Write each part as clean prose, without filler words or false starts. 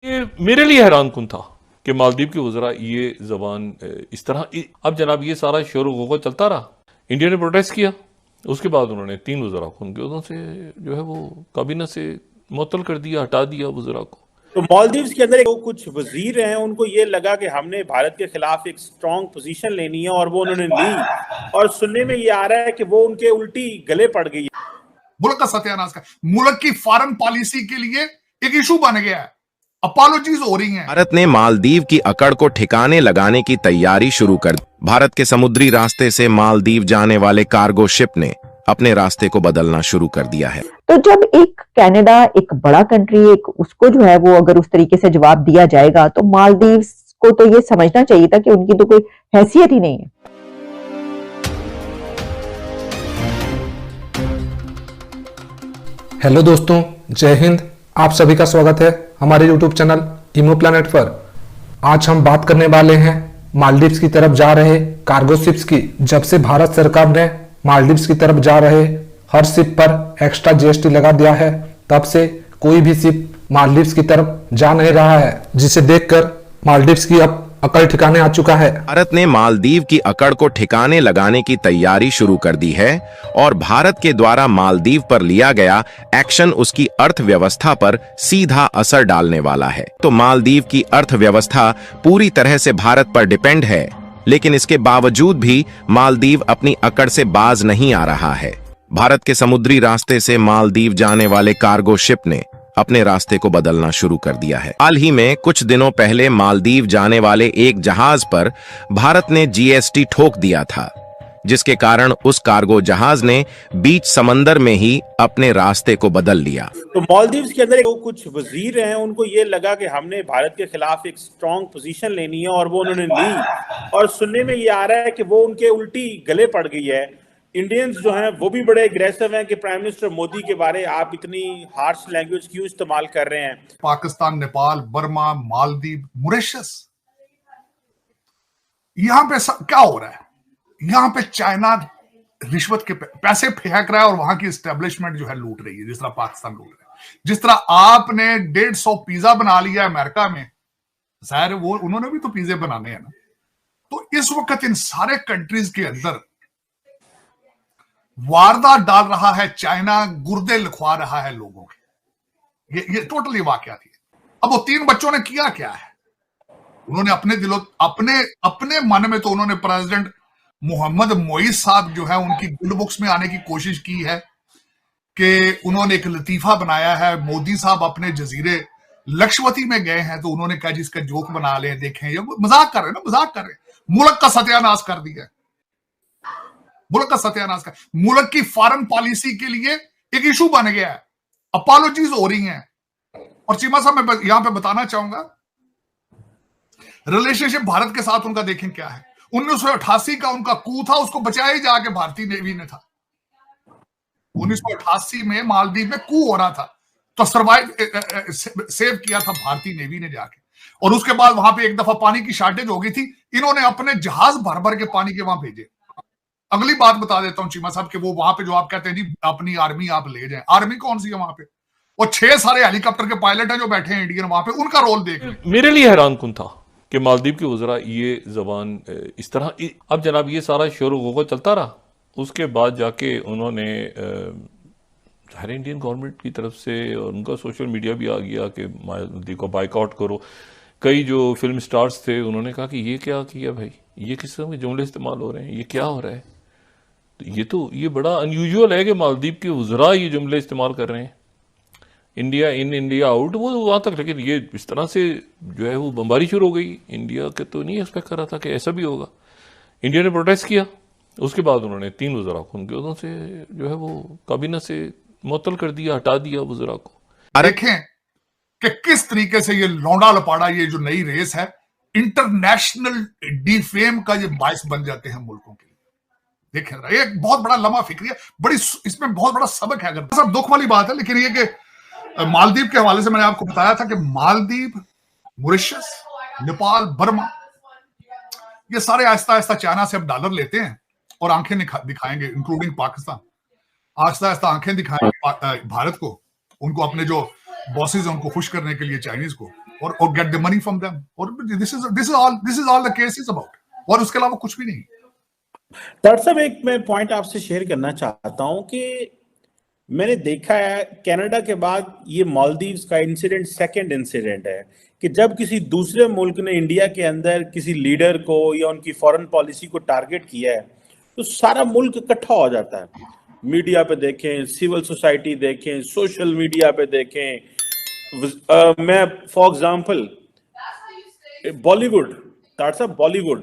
ये मेरे लिए हैरानकुन था कि मालदीव के वज़रा ये ज़बान इस तरह अब जनाब ये सारा शोर गुफ़ा चलता रहा। इंडिया ने प्रोटेस्ट किया, उसके बाद उन्होंने 3 वज़रा को उनके उहदों से जो है वो काबीना से मुअत्तल कर दिया, हटा दिया वज़रा को। तो मालदीव्स के अंदर जो कुछ वजीर हैं उनको ये लगा कि हमने भारत के खिलाफ एक स्ट्रॉन्ग पोजीशन लेनी है और वो उन्होंने ली, और सुनने में ये आ रहा है कि वो उनके उल्टी गले पड़ गई है। मुल्क का सत्यानाश का, मुल्क की फॉरेन पॉलिसी के लिए एक इशू बन गया है, अपॉलॉजीज हो रही हैं। भारत ने मालदीव की अकड़ को ठिकाने लगाने की तैयारी शुरू कर दी। भारत के समुद्री रास्ते से मालदीव जाने वाले कार्गो शिप ने अपने रास्ते को बदलना शुरू कर दिया है। तो जब एक कनाडा एक बड़ा कंट्री एक उसको जो है वो अगर उस तरीके से जवाब दिया जाएगा तो मालदीव्स को तो ये समझना चाहिए था कि उनकी तो कोई हैसियत ही नहीं है। हेलो दोस्तों, जय हिंद। आप सभी का स्वागत है हमारे यूट्यूब चैनल इमो प्लैनेट पर। आज हम बात करने वाले हैं मालदीव्स की तरफ जा रहे कार्गो शिप्स की। जब से भारत सरकार ने मालदीव्स की तरफ जा रहे हर शिप पर एक्स्ट्रा जीएसटी लगा दिया है, तब से कोई भी शिप मालदीव्स की तरफ जा नहीं रहा है, जिसे देखकर मालदीव्स की अब अकड़ ठिकाने आ चुका है। भारत ने मालदीव की अकड़ को ठिकाने लगाने की तैयारी शुरू कर दी है और भारत के द्वारा मालदीव पर लिया गया एक्शन उसकी अर्थव्यवस्था पर सीधा असर डालने वाला है। तो मालदीव की अर्थव्यवस्था पूरी तरह से भारत पर डिपेंड है, लेकिन इसके बावजूद भी मालदीव अपनी अकड़ से बाज नहीं आ रहा है। भारत के समुद्री रास्ते से मालदीव जाने वाले कार्गो शिप ने अपने रास्ते को बदलना शुरू कर दिया है। हाल ही में कुछ दिनों पहले मालदीव जाने वाले एक जहाज पर भारत ने जीएसटी ठोक दिया था, जिसके कारण उस कार्गो जहाज ने बीच समंदर में ही अपने रास्ते को बदल लिया। तो मालदीव्स के अंदर जो कुछ वजीर हैं उनको ये लगा कि हमने भारत के खिलाफ एक स्ट्रॉन्ग पोजीशन लेनी है और वो उन्होंने ली, और सुनने में ये आ रहा है कि वो उनके उल्टी गले पड़ गई है। इंडियंस जो हैं वो भी बड़े एग्रेसिव हैं कि प्राइम मिनिस्टर मोदी के बारे आप इतनी हार्श लैंग्वेज क्यों इस्तेमाल कर रहे हैं। पाकिस्तान, नेपाल, बर्मा, मालदीव, मॉरिशस, यहां पे क्या हो रहा है? यहां पे चाइना रिश्वत के पैसे फेंक रहा है और वहां की एस्टेब्लिशमेंट जो है लूट रही है, जिस तरह पाकिस्तान लूट रहा है। जिस तरह आपने 150 पिज्जा बना लिया अमेरिका में, जाहिर वो उन्होंने भी तो पिज्जे बनाने हैं ना। तो इस वक्त इन सारे कंट्रीज के अंदर वारदात डाल रहा है चाइना, गुर्दे लिखवा रहा है लोगों के। ये टोटली वाकया थी। अब वो 3 बच्चों ने किया क्या है? उन्होंने अपने मन में तो उन्होंने प्रेसिडेंट मोहम्मद मोइस साहब जो है उनकी गुड बुक्स में आने की कोशिश की है कि उन्होंने एक लतीफा बनाया है। मोदी साहब अपने जजीरे लक्षवती में गए हैं तो उन्होंने कहा जिसका जोक बना ले, देखें ये मजाक कर रहे हैं ना, मजाक कर रहे हैं। मुल्क का सत्यानाश कर दिया, मुल्क का सत्यानाश कर, मुल्क की फॉरेन पॉलिसी के लिए एक इशू बन गया है, अपॉलॉजीज हो रही हैं। और चीमा साहब मैं यहां पे बताना चाहूंगा रिलेशनशिप भारत के साथ उनका देखें क्या है। 1988 का उनका कू था, उसको बचाया ही जाके भारतीय नेवी ने था। 1988 में मालदीव में कू हो रहा था तो सेव किया था भारतीय नेवी ने जाके, और उसके बाद वहां पे एक दफा पानी की शॉर्टेज हो गई थी, इन्होंने अपने जहाज भर भर के पानी के वहां भेजे। अगली बात बता देता हूं चीमा साहब कि वो वहां पे जो आप कहते हैं जी अपनी आर्मी आप ले जाएं, आर्मी कौन सी है वहां पे? और 6 सारे हेलीकॉप्टर के पायलट हैं जो बैठे हैं इंडियन वहां पे, उनका रोल देख। मेरे लिए हैरानकुन था कि मालदीव के वज़रा ये ज़बान इस तरह अब जनाब ये सारा शोर गुफ़ा चलता रहा। उसके बाद जाके उन्होंने हर इंडियन गवर्नमेंट की तरफ से और उनका सोशल मीडिया भी आ गया कि मालदीव को बाइकआउट करो। कई जो फिल्म स्टार्स थे उन्होंने कहा कि ये क्या किया भाई, ये किस तरह के जुमले इस्तेमाल हो रहे हैं, ये क्या हो रहा है? तो ये बड़ा अनयूजुअल है कि मालदीव के वज़रा ये जुमले इस्तेमाल कर रहे हैं, इंडिया इन इंडिया आउट, वो वहाँ तक। लेकिन ये इस तरह से जो है वो बमबारी शुरू हो गई। इंडिया के तो नहीं एक्सपेक्ट कर रहा था कि ऐसा भी होगा। इंडिया ने प्रोटेस्ट किया, उसके बाद उन्होंने 3 वज़रा को उनके उहदों से जो है वो काबीना से मुअत्तल कर दिया, हटा दिया वज़रा को। देखें कि किस तरीके से ये लौंडा लपाड़ा, ये जो नई रेस है, इंटरनेशनल डिफेम का ये बायस बन जाते हैं मुल्कों के लिए। देखें ये एक बहुत बड़ा लम्हा फिक्री है, बड़ी इसमें बहुत बड़ा सबक है। अगर सब दुख वाली बात है, लेकिन ये कि मालदीव के हवाले से मैंने आपको बताया था कि मालदीव, मॉरिशस, नेपाल, बर्मा, ये सारे आहिस्ता आहिस्ता चाइना से अब डॉलर लेते हैं और आंखें दिखाएंगे, इंक्लूडिंग पाकिस्तान। आहिस्ता आहिस्ता आंखें दिखाएंगे भारत को, उनको अपने जो बॉसेस हैं उनको खुश करने के लिए चाइनीज को। और get the money from them, और this is all the case is about, और उसके अलावा कुछ भी नहीं। डॉक्टर साहब, एक मैं पॉइंट आपसे शेयर करना चाहता हूं कि मैंने देखा है कनाडा के बाद ये मालदीव्स का इंसिडेंट सेकंड इंसिडेंट है कि जब किसी दूसरे मुल्क ने इंडिया के अंदर किसी लीडर को या उनकी फॉरेन पॉलिसी को टारगेट किया है तो सारा मुल्क इकट्ठा हो जाता है। मीडिया पे देखें, सिविल सोसाइटी देखें, सोशल मीडिया पे देखें। मैं फॉर एग्जांपल बॉलीवुड, डॉक्टर साहब बॉलीवुड,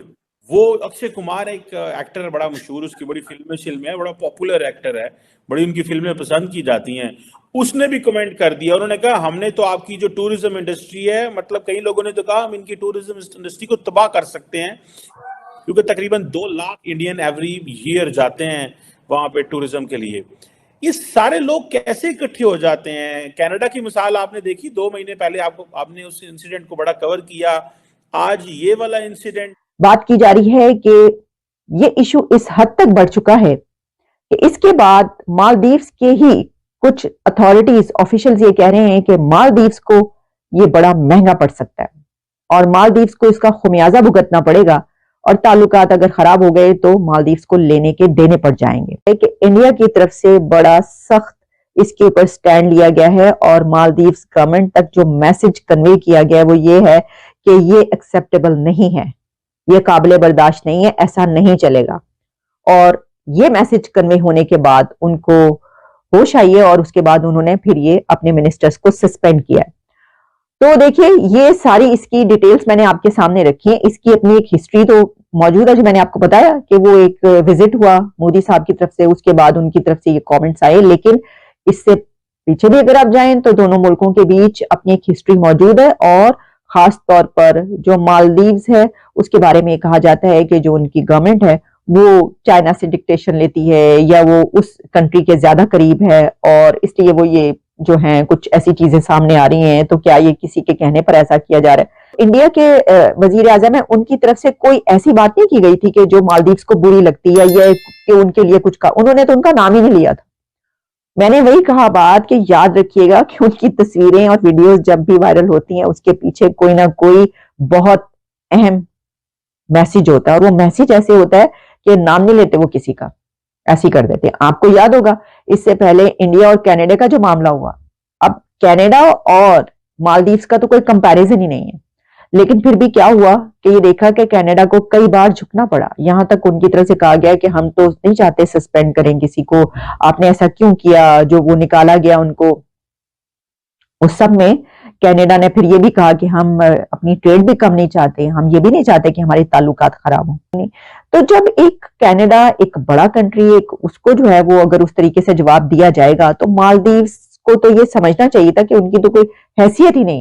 वो अक्षय कुमार एक एक्टर है बड़ा मशहूर, उसकी बड़ी फिल्में है, बड़ा पॉपुलर एक्टर है, बड़ी उनकी फिल्में पसंद की जाती हैं। उसने भी कमेंट कर दिया, उन्होंने कहा हमने तो आपकी जो टूरिज्म इंडस्ट्री है, मतलब कई लोगों ने तो कहा हम इनकी टूरिज्म इंडस्ट्री को तबाह कर सकते हैं, क्योंकि तकरीबन 2 लाख इंडियन एवरी ईयर जाते हैं वहां पे टूरिज्म के लिए। ये सारे लोग कैसे इकट्ठे हो जाते हैं? कनाडा की मिसाल आपने देखी, 2 महीने पहले आपने उस इंसिडेंट को बड़ा कवर किया। आज ये वाला इंसिडेंट, बात की जा रही है कि ये इशू इस हद तक बढ़ चुका है कि इसके बाद मालदीव्स के ही कुछ अथॉरिटीज ऑफिशियल्स ये कह रहे हैं कि मालदीव्स को ये बड़ा महंगा पड़ सकता है और मालदीव्स को इसका खुमियाजा भुगतना पड़ेगा, और ताल्लुकात अगर खराब हो गए तो मालदीव्स को लेने के देने पड़ जाएंगे। कि इंडिया की तरफ से बड़ा सख्त इसके ऊपर स्टैंड लिया गया है और मालदीव्स गवर्नमेंट तक जो मैसेज कन्वे किया गया है वो ये है कि ये एक्सेप्टेबल नहीं है, ये काबिल बर्दाश्त नहीं है, ऐसा नहीं चलेगा। और ये मैसेज कन्वे होने के बाद उनको होश आई है और उसके बाद उन्होंने फिर ये अपने मिनिस्टर्स को सस्पेंड किया है। तो देखिए, ये सारी इसकी डिटेल्स मैंने आपके सामने रखी है। इसकी अपनी एक हिस्ट्री तो मौजूद है, जो मैंने आपको बताया कि वो एक विजिट हुआ मोदी साहब की तरफ से, उसके बाद उनकी तरफ से ये कमेंट्स आए, लेकिन इससे पीछे भी अगर आप जाएं तो दोनों मुल्कों के बीच अपनी एक हिस्ट्री मौजूद है। और खास तौर पर जो मालदीव्स है उसके बारे में कहा जाता है कि जो उनकी गवर्नमेंट है वो चाइना से डिक्टेशन लेती है या वो उस कंट्री के ज्यादा करीब है, और इसलिए वो ये जो हैं कुछ ऐसी चीजें सामने आ रही हैं। तो क्या ये किसी के कहने पर ऐसा किया जा रहा है? इंडिया के वजीर आजम है, उनकी तरफ से कोई ऐसी बात नहीं की गई थी कि जो मालदीव्स को बुरी लगती है या कि उनके लिए कुछ कहा, उन्होंने तो उनका नाम ही नहीं लिया था। मैंने वही कहा बात कि याद रखिएगा कि उनकी तस्वीरें और वीडियोस जब भी वायरल होती हैं उसके पीछे कोई ना कोई बहुत अहम मैसेज होता है, और वो मैसेज ऐसे होता है कि नाम नहीं लेते वो किसी का, ऐसे ही कर देते हैं। आपको याद होगा इससे पहले इंडिया और कनाडा का जो मामला हुआ, अब कनाडा और मालदीव्स का तो कोई कंपैरिजन ही नहीं है, लेकिन फिर भी क्या हुआ कि ये देखा कि कनाडा को कई बार झुकना पड़ा। यहां तक उनकी तरफ से कहा गया कि हम तो नहीं चाहते सस्पेंड करें किसी को, आपने ऐसा क्यों किया, जो वो निकाला गया उनको। उस सब में कनाडा ने फिर ये भी कहा कि हम अपनी ट्रेड भी कम नहीं चाहते, हम ये भी नहीं चाहते कि हमारे ताल्लुकात खराब हों। तो जब एक कनाडा एक बड़ा कंट्री, एक उसको जो है वो अगर उस तरीके से जवाब दिया जाएगा तो मालदीव्स को तो ये समझना चाहिए था कि उनकी तो कोई हैसियत ही नहीं।